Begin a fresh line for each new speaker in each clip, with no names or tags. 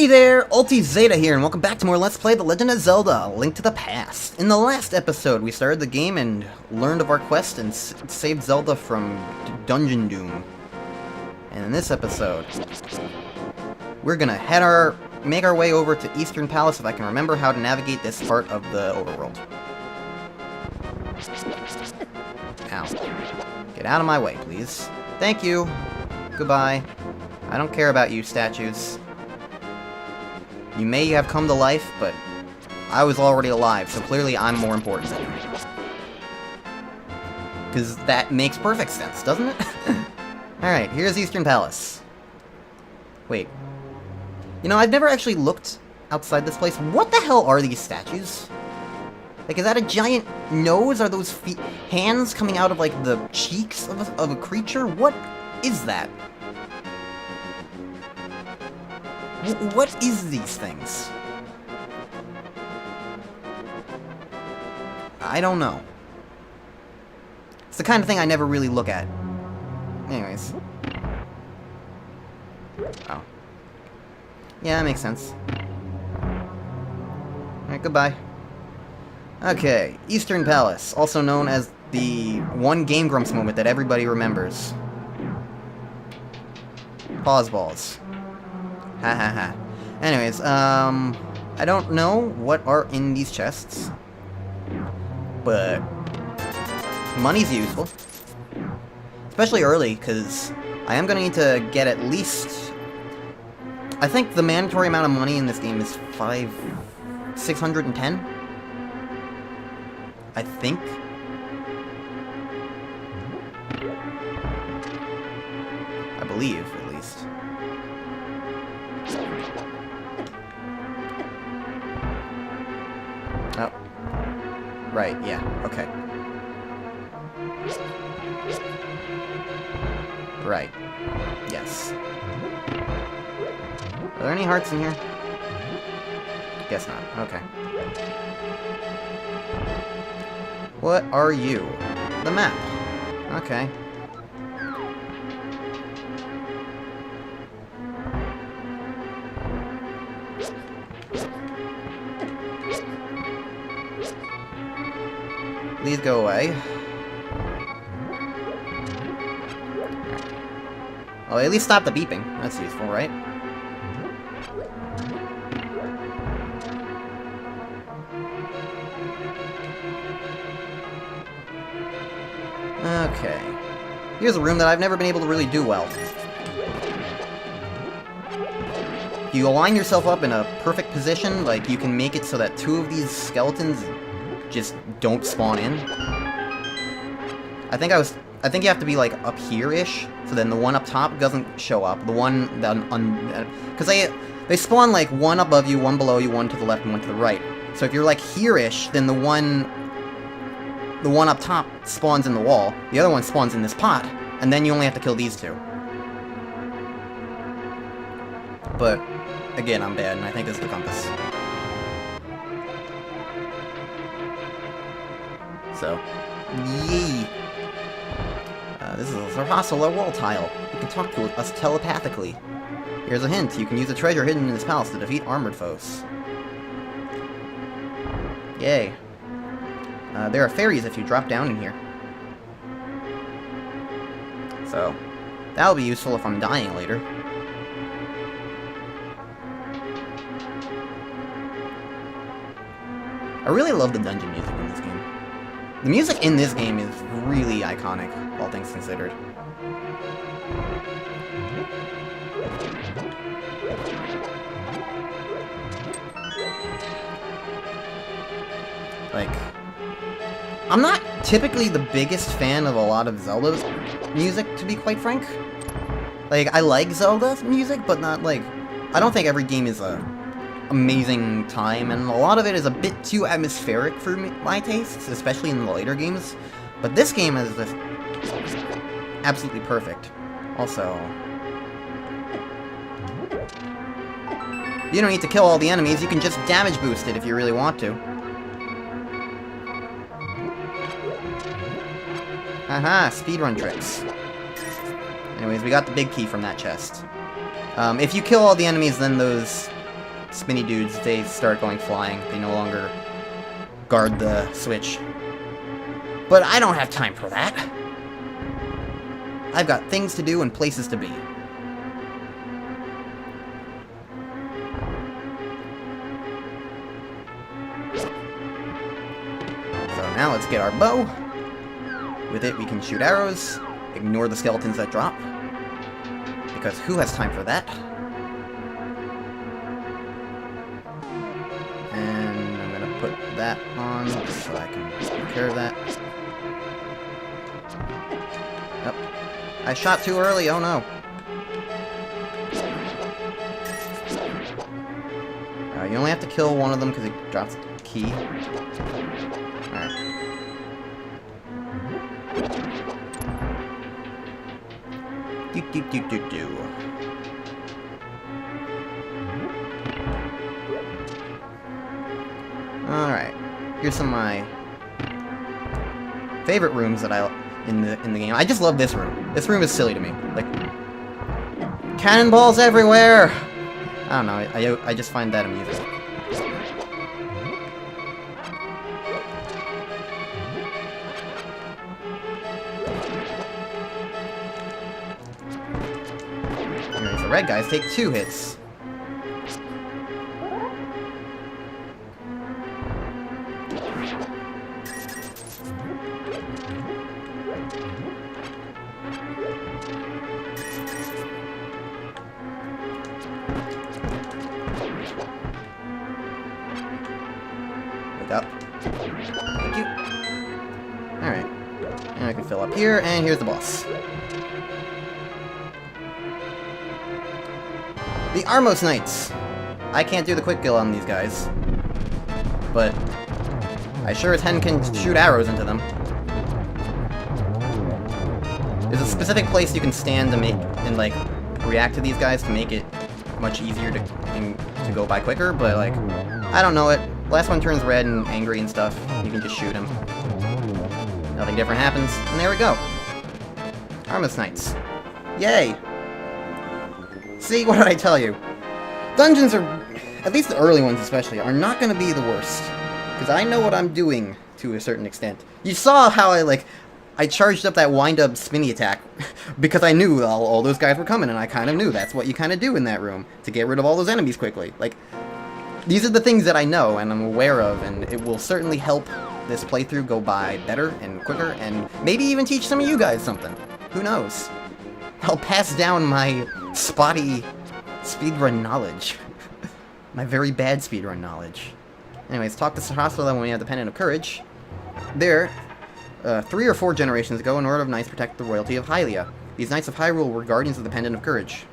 Hey there, Ultizeta here, and welcome back to more Let's Play The Legend of Zelda, A Link to the Past. In the last episode, we started the game and learned of our quest and saved Zelda from Dungeon Doom. And in this episode, we're gonna make our way over to Eastern Palace if I can remember how to navigate this part of the overworld. Ow. Get out of my way, please. Thank you. Goodbye. I don't care about you, statues. You may have come to life, but I was already alive, so clearly I'm more important than you. Because that makes perfect sense, doesn't it? Alright, here's Eastern Palace. Wait. You know, I've never actually looked outside this place. What the hell are these statues? Like, is that a giant nose? Are those hands coming out of, like, the cheeks of a creature? What is that? What is these things? I don't know. It's the kind of thing I never really look at. Anyways. Oh. Yeah, that makes sense. Alright, goodbye. Okay, Eastern Palace, also known as the one Game Grumps moment that everybody remembers. Pause balls. Ha ha ha. Anyways, I don't know what are in these chests, but money's useful. Especially early, because I am going to need to get at least... I think the mandatory amount of money in this game is 610? I think. I believe, at least. Oh. Right, yeah, okay. Right. Yes. Are there any hearts in here? Guess not. Okay. What are you? The map. Okay. Please go away. Well, at least stop the beeping. That's useful, right? Okay. Here's a room that I've never been able to really do well. If you align yourself up in a perfect position, like, you can make it so that two of these skeletons just don't spawn in. I think you have to be, like, up here-ish, so then the one up top doesn't show up. The one that... Because they spawn, like, one above you, one below you, one to the left, and one to the right. So if you're, like, here-ish, then the one up top spawns in the wall, the other one spawns in this pot, and then you only have to kill these two. But, again, I'm bad, and I think this is the compass. So, yee! This is a Sarhasola wall tile. You can talk to us telepathically. Here's a hint. You can use a treasure hidden in this palace to defeat armored foes. Yay. There are fairies if you drop down in here. So, that'll be useful if I'm dying later. I really love the dungeon music in this game. The music in this game is really iconic, all things considered. Like, I'm not typically the biggest fan of a lot of Zelda's music, to be quite frank. Like, I like Zelda's music, but not, like... I don't think every game is a amazing time, and a lot of it is a bit too atmospheric for my tastes, especially in the later games. But this game is just absolutely perfect. Also, you don't need to kill all the enemies, you can just damage boost it if you really want to. Haha, speedrun tricks. Anyways, we got the big key from that chest. If you kill all the enemies, then those spinny dudes, they start going flying. They no longer guard the switch. But I don't have time for that. I've got things to do and places to be. So now let's get our bow. With it we can shoot arrows, ignore the skeletons that drop. Because who has time for that? And I'm gonna put that on so I can take care of that. Oh, I shot too early, oh no. You only have to kill one of them because it drops the key. Alright. Do. Alright. Here's some of my favorite rooms that in the game. I just love this room. This room is silly to me. Like, cannonballs everywhere! I don't know, I just find that amusing. Anyways, the red guys take 2 hits. Up. Thank you. Alright. And I can fill up here, and here's the boss. The Armos Knights! I can't do the quick kill on these guys. But I sure as hen can shoot arrows into them. There's a specific place you can stand to make and like react to these guys to make it much easier to go by quicker, but like I don't know it. Last one turns red and angry and stuff. You can just shoot him. Nothing different happens, and there we go. Armos Knights. Yay! See, what did I tell you? Dungeons are, at least the early ones especially, are not going to be the worst. Because I know what I'm doing to a certain extent. You saw how I charged up that wind-up spinny attack because I knew all those guys were coming, and I kind of knew that's what you kind of do in that room to get rid of all those enemies quickly. Like, these are the things that I know and I'm aware of, and it will certainly help this playthrough go by better and quicker, and maybe even teach some of you guys something. Who knows? I'll pass down my spotty speedrun knowledge. My very bad speedrun knowledge. Anyways, talk to Sahasrara when we have the Pendant of Courage. There, 3 or 4 generations ago, an order of knights protected the royalty of Hylia. These knights of Hyrule were guardians of the Pendant of Courage.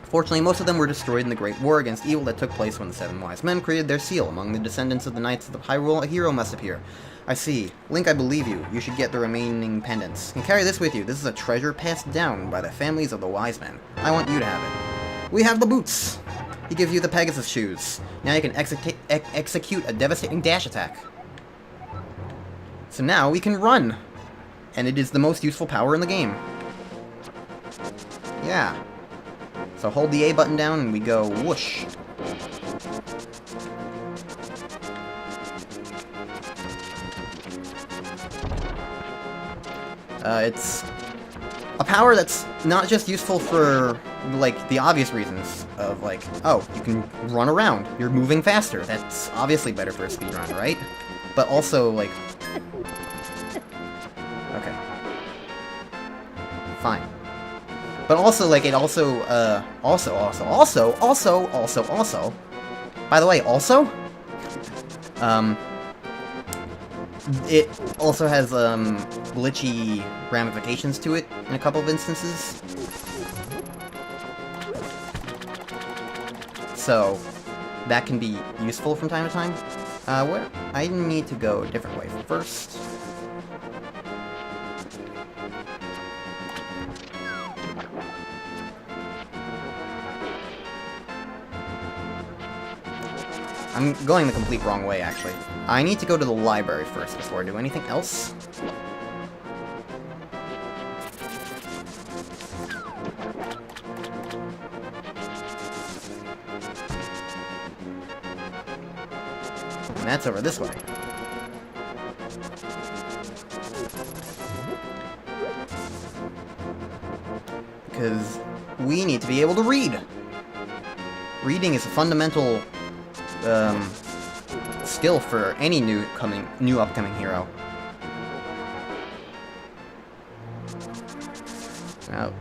Fortunately, most of them were destroyed in the Great War against evil that took place when the 7 Wise Men created their seal. Among the descendants of the Knights of Hyrule, a hero must appear. I see. Link, I believe you. You should get the remaining pendants. And carry this with you. This is a treasure passed down by the families of the Wise Men. I want you to have it. We have the boots. He gives you the Pegasus shoes. Now you can execute a devastating dash attack. So now we can run. And it is the most useful power in the game. Yeah. So hold the A button down and we go whoosh. It's a power that's not just useful for, like, the obvious reasons of, like, oh, you can run around, you're moving faster, that's obviously better for a speedrun, right? But also, like... Okay. Fine. But also, like, it also, by the way, also, it also has, glitchy ramifications to it in a couple of instances. So, that can be useful from time to time. Where I need to go a different way first. I'm going the complete wrong way, actually. I need to go to the library first before I do anything else. And that's over this way. Because we need to be able to read. Reading is a fundamental skill for any new upcoming hero.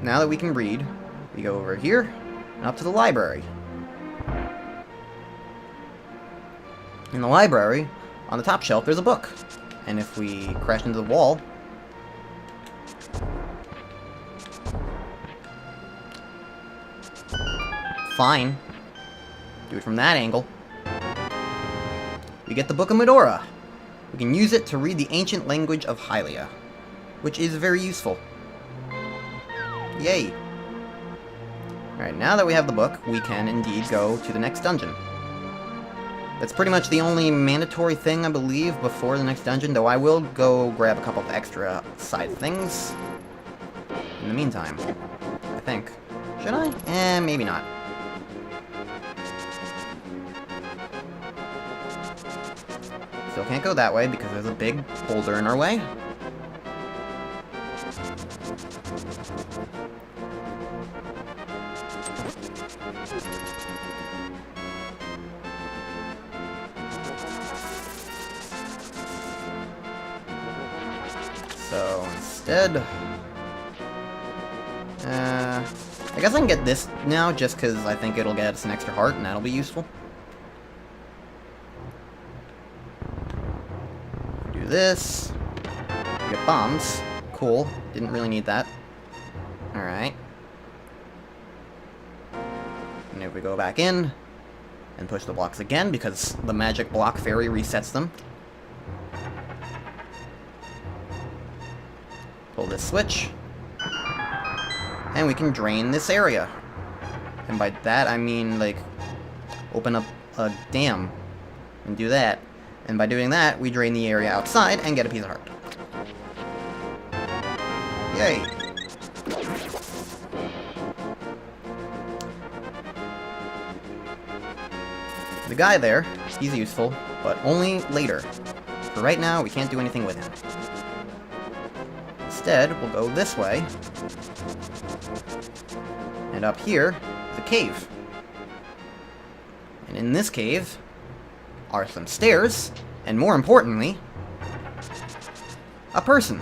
Now that we can read, we go over here and up to the library. In the library, on the top shelf, there's a book. And if we crash into the wall, fine. Do it from that angle. We get the Book of Medora. We can use it to read the ancient language of Hylia, which is very useful. Yay! Alright, now that we have the book, we can indeed go to the next dungeon. That's pretty much the only mandatory thing, I believe, before the next dungeon, though I will go grab a couple of extra side things in the meantime, I think. Should I? Maybe not. Still can't go that way because there's a big boulder in our way. So instead, I guess I can get this now just because I think it'll get us an extra heart and that'll be useful. Do this. Get bombs. Cool. Didn't really need that. Alright. And if we go back in and push the blocks again because the magic block fairy resets them. Pull this switch. And we can drain this area. And by that I mean, like, open up a dam and do that. And by doing that, we drain the area outside and get a piece of heart. Yay! The guy there, he's useful, but only later. For right now, we can't do anything with him. Instead, we'll go this way. And up here, the cave. And in this cave are some stairs, and more importantly, a person.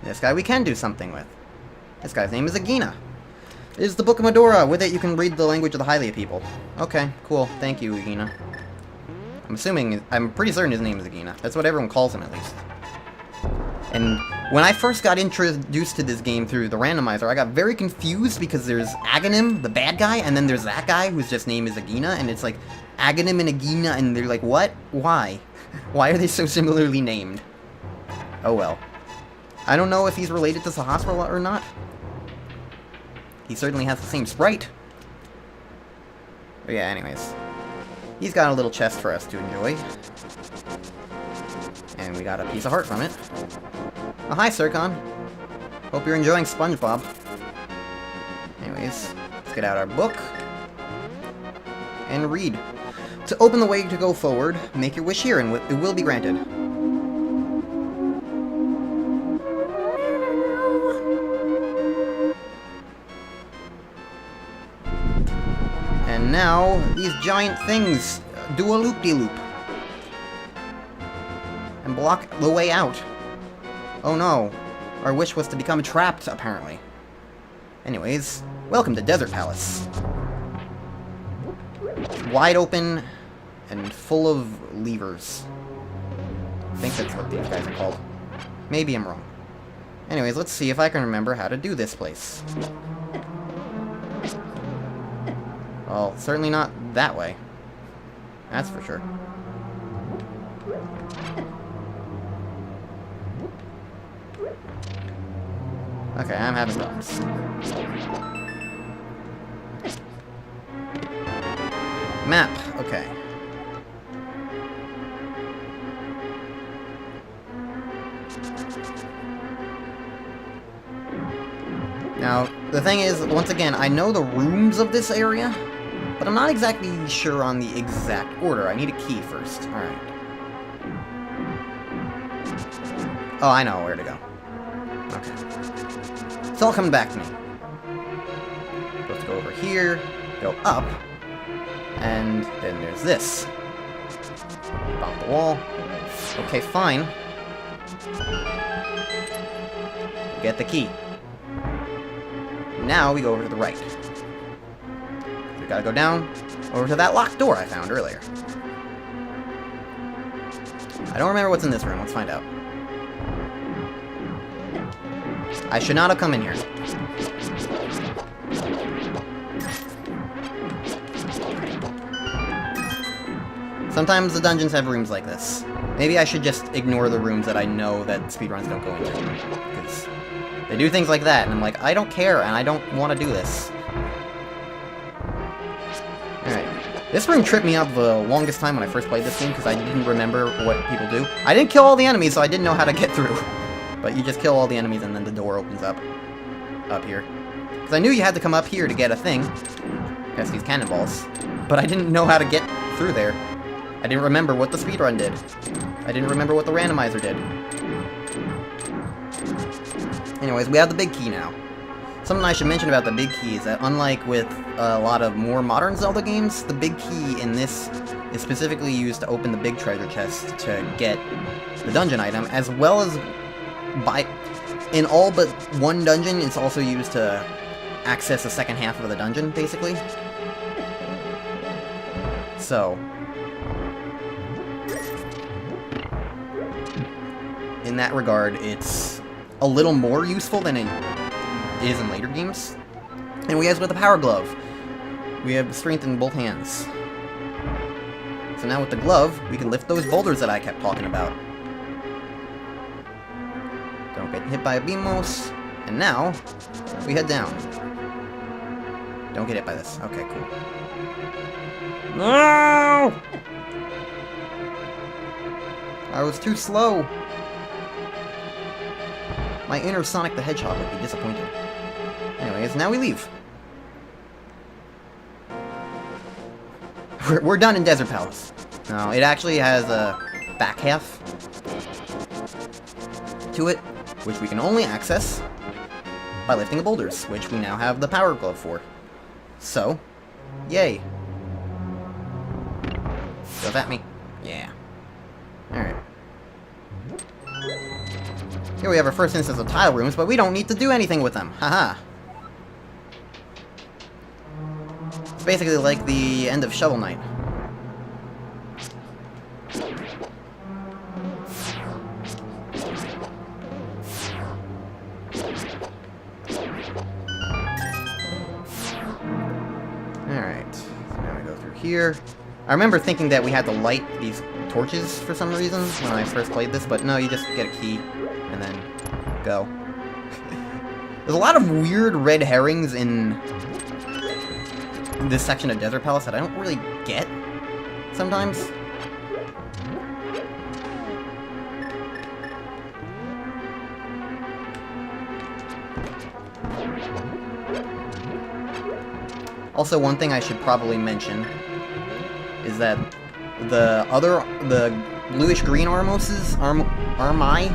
This guy we can do something with. This guy's name is Agina. It is the Book of Medora. With it, you can read the language of the Hylia people. Okay, cool. Thank you, Agina. I'm pretty certain his name is Agina. That's what everyone calls him, at least. And when I first got introduced to this game through the randomizer, I got very confused because there's Aghanim, the bad guy, and then there's that guy whose just name is Agina, and it's like Aghanim and Agina, and they're like, what? Why? Why are they so similarly named? Oh well. I don't know if he's related to Sahasrara or not. He certainly has the same sprite. But yeah, anyways. He's got a little chest for us to enjoy. And we got a piece of heart from it. Oh, hi, Sircon. Hope you're enjoying SpongeBob. Anyways, let's get out our book. And read. To open the way to go forward, make your wish here and it will be granted. And now, these giant things do a loop-de-loop. And block the way out. Oh no. Our wish was to become trapped, apparently. Anyways, welcome to Desert Palace. Wide open and full of levers. I think that's what these guys are called. Maybe I'm wrong. Anyways, let's see if I can remember how to do this place. Well, certainly not that way. That's for sure. Okay, I'm having problems. Map, okay. Now, the thing is, once again, I know the rooms of this area, But I'm not exactly sure on the exact order. I need a key first. Alright. Oh, I know where to go. Okay. It's all coming back to me. Let's go over here, go up, and then there's this. Bump the wall. Okay, fine. Get the key. Now we go over to the right. We gotta go down over to that locked door I found earlier. I don't remember what's in this room. Let's find out. I should not have come in here. Sometimes the dungeons have rooms like this. Maybe I should just ignore the rooms that I know that speedruns don't go into. Because they do things like that, and I'm like, I don't care, and I don't want to do this. Alright. This room tripped me up the longest time when I first played this game, because I didn't remember what people do. I didn't kill all the enemies, so I didn't know how to get through. But you just kill all the enemies, and then the door opens up here. Because I knew you had to come up here to get a thing. That's these cannonballs. But I didn't know how to get through there. I didn't remember what the speedrun did. I didn't remember what the randomizer did. Anyways, we have the big key now. Something I should mention about the big key is that unlike with a lot of more modern Zelda games, the big key in this is specifically used to open the big treasure chest to get the dungeon item, as well as in all but one dungeon, it's also used to access the second half of the dungeon, basically. So, in that regard, it's a little more useful than it is in later games. And we have with the power glove. We have strength in both hands. So now with the glove, we can lift those boulders that I kept talking about. Don't get hit by Abimos. And now, we head down. Don't get hit by this. Okay, cool. No! I was too slow. My inner Sonic the Hedgehog would be disappointed. Anyways, now we leave. We're done in Desert Palace. No, it actually has a back half to it, which we can only access by lifting the boulders, which we now have the power glove for. So, yay. Go at me. Yeah. Alright. Here we have our first instance of tile rooms, but we don't need to do anything with them. Haha. It's basically like the end of Shovel Knight. Alright. So now we go through here. I remember thinking that we had to light these torches for some reason when I first played this, but no, you just get a key and then go. There's a lot of weird red herrings in this section of Desert Palace that I don't really get sometimes. Also, one thing I should probably mention is that the bluish-green Armai,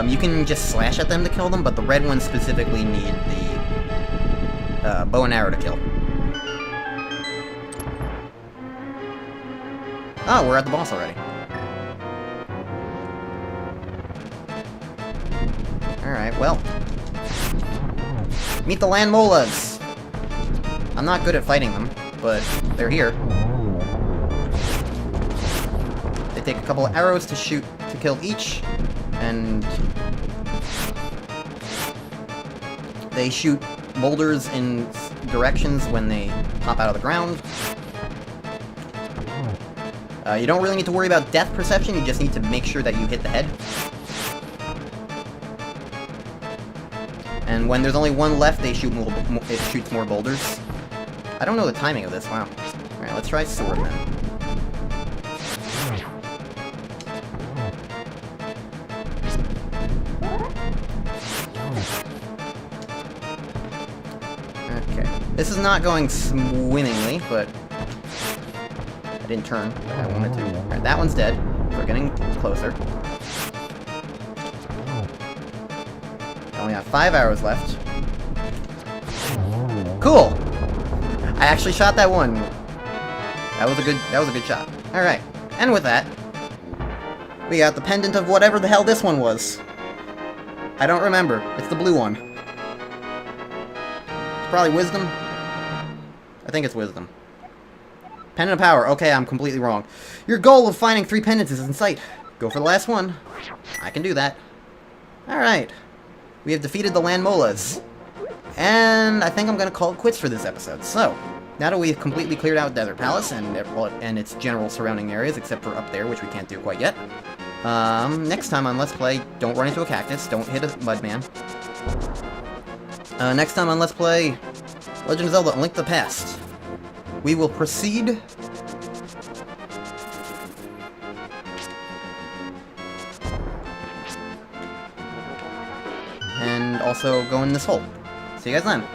you can just slash at them to kill them, but the red ones specifically need the bow and arrow to kill. Oh, we're at the boss already. Alright, well. Meet the land molas! I'm not good at fighting them, but they're here. They take a couple of arrows to shoot to kill each, and they shoot boulders in directions when they pop out of the ground. You don't really need to worry about depth perception, you just need to make sure that you hit the head. And when there's only one left, they shoot it shoots more boulders. I don't know the timing of this, wow. Alright, let's try sword then. Okay. This is not going swimmingly, but didn't turn like I wanted to. Alright, that one's dead. We're getting closer. I only have 5 arrows left. Cool! I actually shot that one. That was a good shot. Alright. And with that, we got the pendant of whatever the hell this one was. I don't remember. It's the blue one. It's probably wisdom. I think it's wisdom. Pendant of power. Okay, I'm completely wrong. Your goal of finding 3 pendants is in sight. Go for the last one. I can do that. Alright. We have defeated the land molas. And I think I'm going to call it quits for this episode. So, now that we've completely cleared out Desert Palace and its general surrounding areas, except for up there, which we can't do quite yet. Next time on Let's Play, don't run into a cactus, don't hit a mudman. Next time on Let's Play Legend of Zelda: A Link to the Past, we will proceed and also go in this hole. See you guys then.